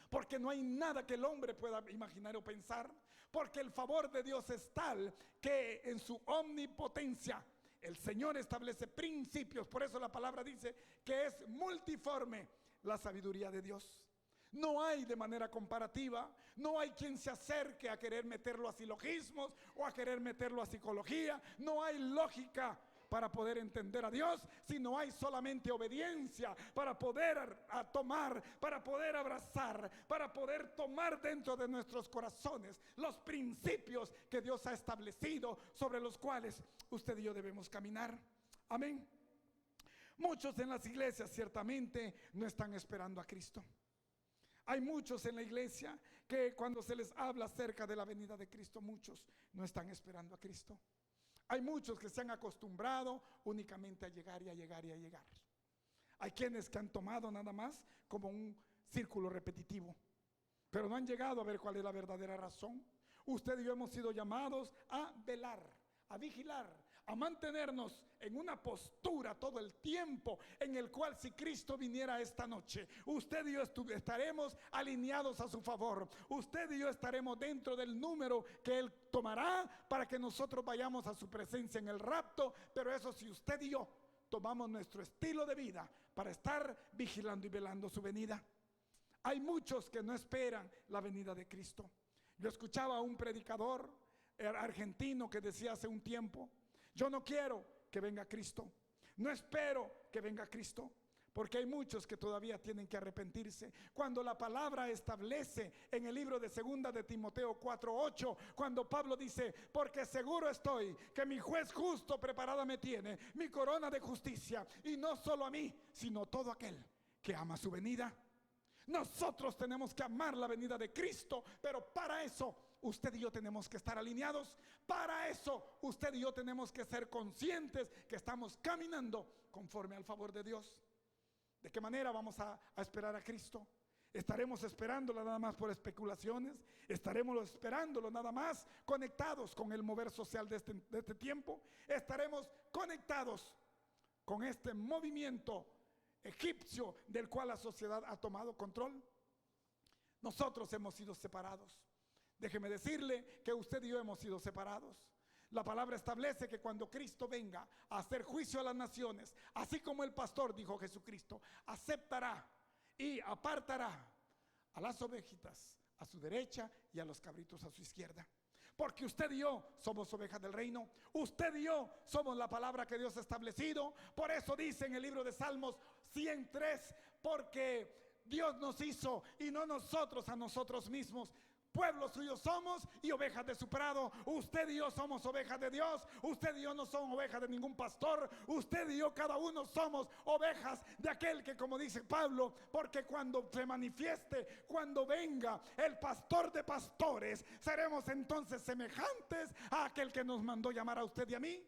Porque no hay nada que el hombre pueda imaginar o pensar, porque el favor de Dios es tal que en su omnipotencia el Señor establece principios. Por eso la palabra dice que es multiforme la sabiduría de Dios. No hay de manera comparativa, no hay quien se acerque a querer meterlo a silogismos o a querer meterlo a psicología. No hay lógica para poder entender a Dios, sino hay solamente obediencia para poder tomar, para poder abrazar, para poder tomar dentro de nuestros corazones los principios que Dios ha establecido, sobre los cuales usted y yo debemos caminar. Amén. Muchos en las iglesias ciertamente no están esperando a Cristo. Hay muchos en la iglesia que cuando se les habla acerca de la venida de Cristo, muchos no están esperando a Cristo. Hay muchos que se han acostumbrado únicamente a llegar y a llegar y a llegar. Hay quienes que han tomado nada más como un círculo repetitivo, pero no han llegado a ver cuál es la verdadera razón. Usted y yo hemos sido llamados a velar, a vigilar, a mantenernos en una postura todo el tiempo, en el cual si Cristo viniera esta noche, usted y yo estaremos alineados a su favor. Usted y yo estaremos dentro del número que Él tomará para que nosotros vayamos a su presencia en el rapto. Pero eso si usted y yo tomamos nuestro estilo de vida para estar vigilando y velando su venida. Hay muchos que no esperan la venida de Cristo. Yo escuchaba a un predicador argentino que decía hace un tiempo: yo no quiero que venga Cristo, no espero que venga Cristo, porque hay muchos que todavía tienen que arrepentirse. Cuando la palabra establece en el libro de 2 de Timoteo 4:8, cuando Pablo dice: porque seguro estoy que mi juez justo preparada me tiene mi corona de justicia, y no solo a mí, sino todo aquel que ama su venida. Nosotros tenemos que amar la venida de Cristo, pero para eso usted y yo tenemos que estar alineados. Para eso usted y yo tenemos que ser conscientes que estamos caminando conforme al favor de Dios. ¿De qué manera vamos a esperar a Cristo? ¿Estaremos esperándolo nada más por especulaciones? ¿Estaremos esperándolo nada más conectados con el mover social de este tiempo? ¿Estaremos conectados con este movimiento egipcio del cual la sociedad ha tomado control? Nosotros hemos sido separados. Déjeme decirle que usted y yo hemos sido separados. La palabra establece que cuando Cristo venga a hacer juicio a las naciones, así como el pastor, dijo Jesucristo, aceptará y apartará a las ovejitas a su derecha y a los cabritos a su izquierda. Porque usted y yo somos ovejas del reino. Usted y yo somos la palabra que Dios ha establecido. Por eso dice en el libro de Salmos 103, porque Dios nos hizo y no nosotros a nosotros mismos. Pueblo suyo somos y ovejas de su prado. Usted y yo somos ovejas de Dios. Usted y yo no somos ovejas de ningún pastor. Usted y yo cada uno somos ovejas de aquel que, como dice Pablo, porque cuando se manifieste, cuando venga el pastor de pastores, seremos entonces semejantes a aquel que nos mandó llamar a usted y a mí.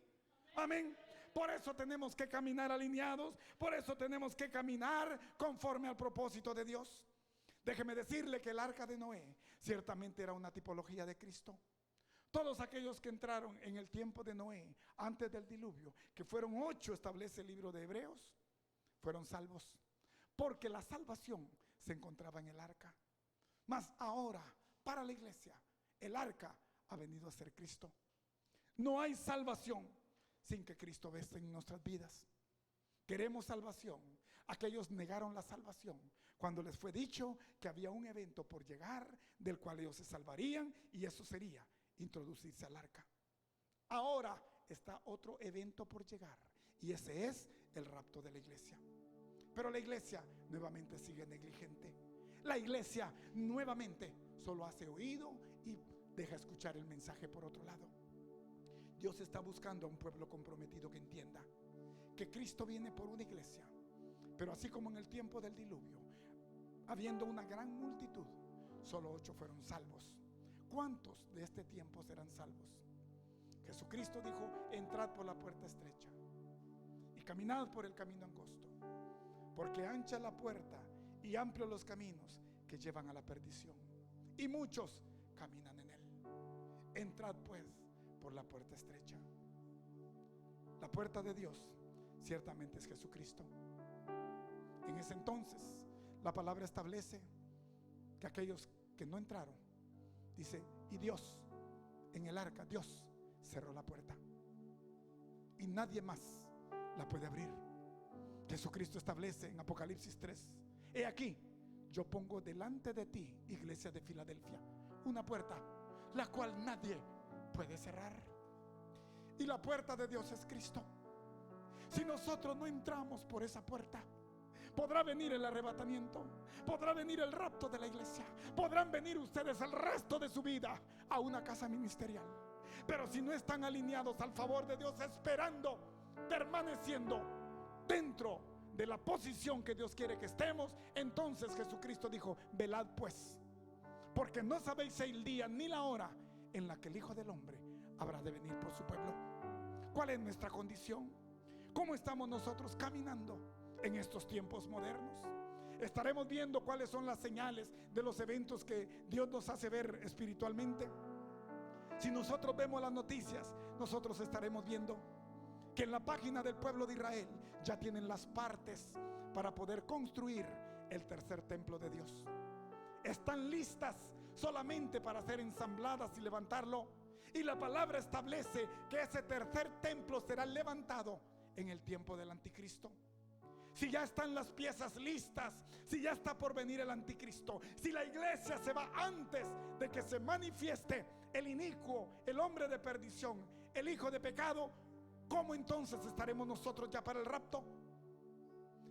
Amén. Por eso tenemos que caminar alineados. Por eso tenemos que caminar conforme al propósito de Dios. Déjeme decirle que el arca de Noé ciertamente era una tipología de Cristo. Todos aquellos que entraron en el tiempo de Noé, antes del diluvio, que fueron 8, establece el libro de Hebreos, fueron salvos. Porque la salvación se encontraba en el arca. Mas ahora, para la iglesia, el arca ha venido a ser Cristo. No hay salvación sin que Cristo esté en nuestras vidas. Queremos salvación. Aquellos negaron la salvación cuando les fue dicho que había un evento por llegar del cual ellos se salvarían, y eso sería introducirse al arca. Ahora está otro evento por llegar, y ese es el rapto de la iglesia. Pero la iglesia nuevamente sigue negligente. La iglesia nuevamente solo hace oído y deja escuchar el mensaje por otro lado. Dios está buscando a un pueblo comprometido que entienda que Cristo viene por una iglesia. Pero así como en el tiempo del diluvio, habiendo una gran multitud, solo 8 fueron salvos. ¿Cuántos de este tiempo serán salvos? Jesucristo dijo: entrad por la puerta estrecha y caminad por el camino angosto, porque ancha es la puerta y amplios los caminos que llevan a la perdición, y muchos caminan en él. Entrad pues por la puerta estrecha. La puerta de Dios ciertamente es Jesucristo. En ese entonces la palabra establece que aquellos que no entraron, dice, y Dios, en el arca, Dios cerró la puerta y nadie más la puede abrir. Jesucristo establece en Apocalipsis 3: he aquí, yo pongo delante de ti, iglesia de Filadelfia, una puerta la cual nadie puede cerrar. Y la puerta de Dios es Cristo. Si nosotros no entramos por esa puerta, podrá venir el arrebatamiento, podrá venir el rapto de la iglesia, podrán venir ustedes el resto de su vida a una casa ministerial. Pero si no están alineados al favor de Dios, esperando, permaneciendo dentro de la posición que Dios quiere que estemos, entonces Jesucristo dijo: velad pues, porque no sabéis el día ni la hora en la que el Hijo del Hombre habrá de venir por su pueblo. ¿Cuál es nuestra condición? ¿Cómo estamos nosotros caminando en estos tiempos modernos? Estaremos viendo cuáles son las señales de los eventos que Dios nos hace ver espiritualmente. Si nosotros vemos las noticias, nosotros estaremos viendo que en la página del pueblo de Israel ya tienen las partes para poder construir el tercer templo de Dios. Están listas solamente para ser ensambladas y levantarlo. Y la palabra establece que ese tercer templo será levantado en el tiempo del anticristo. Si ya están las piezas listas, si ya está por venir el anticristo, si la iglesia se va antes de que se manifieste el inicuo, el hombre de perdición, el hijo de pecado, ¿cómo entonces estaremos nosotros ya para el rapto?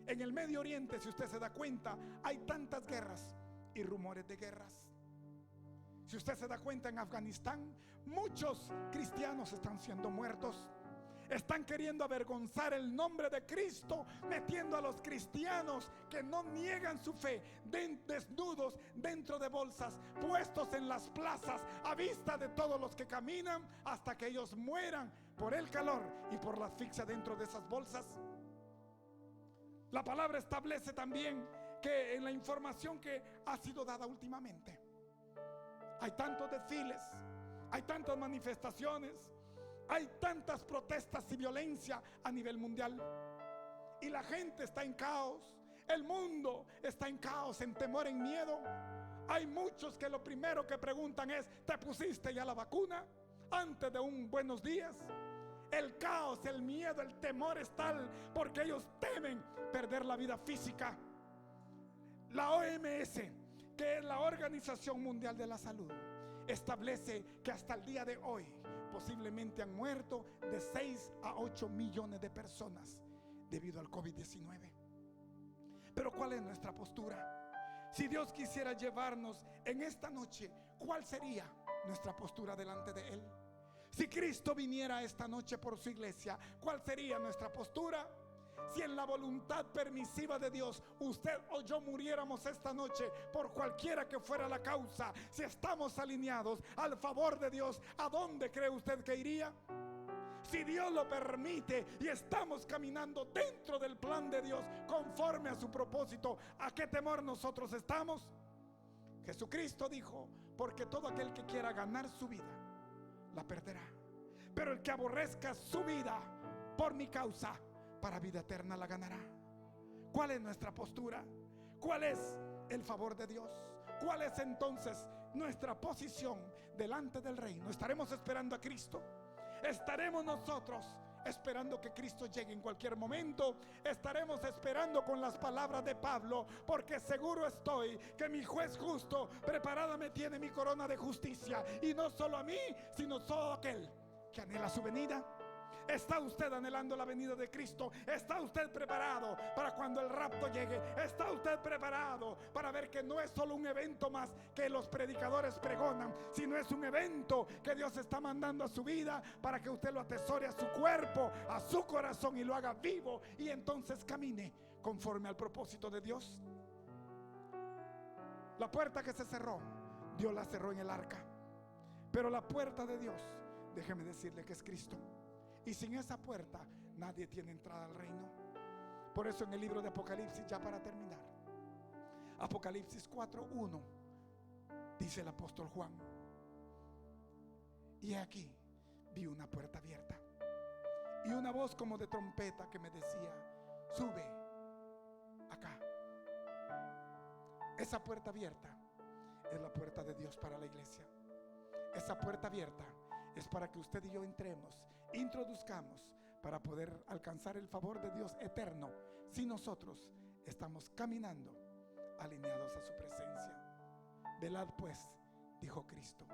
En el Medio Oriente, si usted se da cuenta, hay tantas guerras y rumores de guerras. Si usted se da cuenta, en Afganistán muchos cristianos están siendo muertos. Están queriendo avergonzar el nombre de Cristo, metiendo a los cristianos que no niegan su fe desnudos dentro de bolsas, puestos en las plazas a vista de todos los que caminan, hasta que ellos mueran por el calor y por la asfixia dentro de esas bolsas. La palabra establece también que en la información que ha sido dada últimamente, hay tantos desfiles, hay tantas manifestaciones, hay tantas protestas y violencia a nivel mundial, y la gente está en caos, el mundo está en caos, en temor, en miedo. Hay muchos que lo primero que preguntan es: ¿te pusiste ya la vacuna? Antes de un buenos días. El caos, el miedo, el temor es tal porque ellos temen perder la vida física. La OMS que es la Organización Mundial de la Salud, establece que hasta el día de hoy posiblemente han muerto de 6 a 8 millones de personas debido al COVID-19. Pero ¿cuál es nuestra postura? Si Dios quisiera llevarnos en esta noche, ¿cuál sería nuestra postura delante de Él? Si Cristo viniera esta noche por su iglesia, ¿cuál sería nuestra postura? Si en la voluntad permisiva de Dios usted o yo muriéramos esta noche, por cualquiera que fuera la causa, si estamos alineados al favor de Dios, ¿a dónde cree usted que iría? Si Dios lo permite y estamos caminando dentro del plan de Dios conforme a su propósito, ¿a qué temor nosotros estamos? Jesucristo dijo: porque todo aquel que quiera ganar su vida la perderá, pero el que aborrezca su vida por mi causa, para vida eterna la ganará. ¿Cuál es nuestra postura? ¿Cuál es el favor de Dios? ¿Cuál es entonces nuestra posición delante del reino? ¿Estaremos esperando a Cristo? ¿Estaremos nosotros esperando que Cristo llegue en cualquier momento? ¿Estaremos esperando con las palabras de Pablo? Porque seguro estoy que mi juez justo preparada me tiene mi corona de justicia, y no solo a mí, sino todo aquel que anhela su venida. ¿Está usted anhelando la venida de Cristo? ¿Está usted preparado para cuando el rapto llegue? ¿Está usted preparado para ver que no es solo un evento más que los predicadores pregonan, sino es un evento que Dios está mandando a su vida para que usted lo atesore a su cuerpo, a su corazón, y lo haga vivo, y entonces camine conforme al propósito de Dios? La puerta que se cerró, Dios la cerró en el arca, pero la puerta de Dios, déjeme decirle que es Cristo. Y sin esa puerta nadie tiene entrada al reino. Por eso en el libro de Apocalipsis, ya para terminar, Apocalipsis 4:1, dice el apóstol Juan: y aquí vi una puerta abierta y una voz como de trompeta que me decía: sube acá. Esa puerta abierta es la puerta de Dios para la iglesia. Esa puerta abierta es para que usted y yo entremos, introduzcamos, para poder alcanzar el favor de Dios eterno, si nosotros estamos caminando alineados a su presencia. Velad pues, dijo Cristo.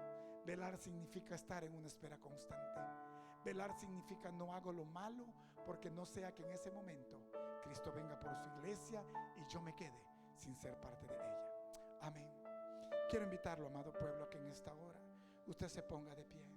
Velar significa estar en una espera constante. Velar significa no hago lo malo, porque no sea que en ese momento Cristo venga por su iglesia y yo me quede sin ser parte de ella. Amén. Quiero invitarlo, amado pueblo, a que en esta hora usted se ponga de pie.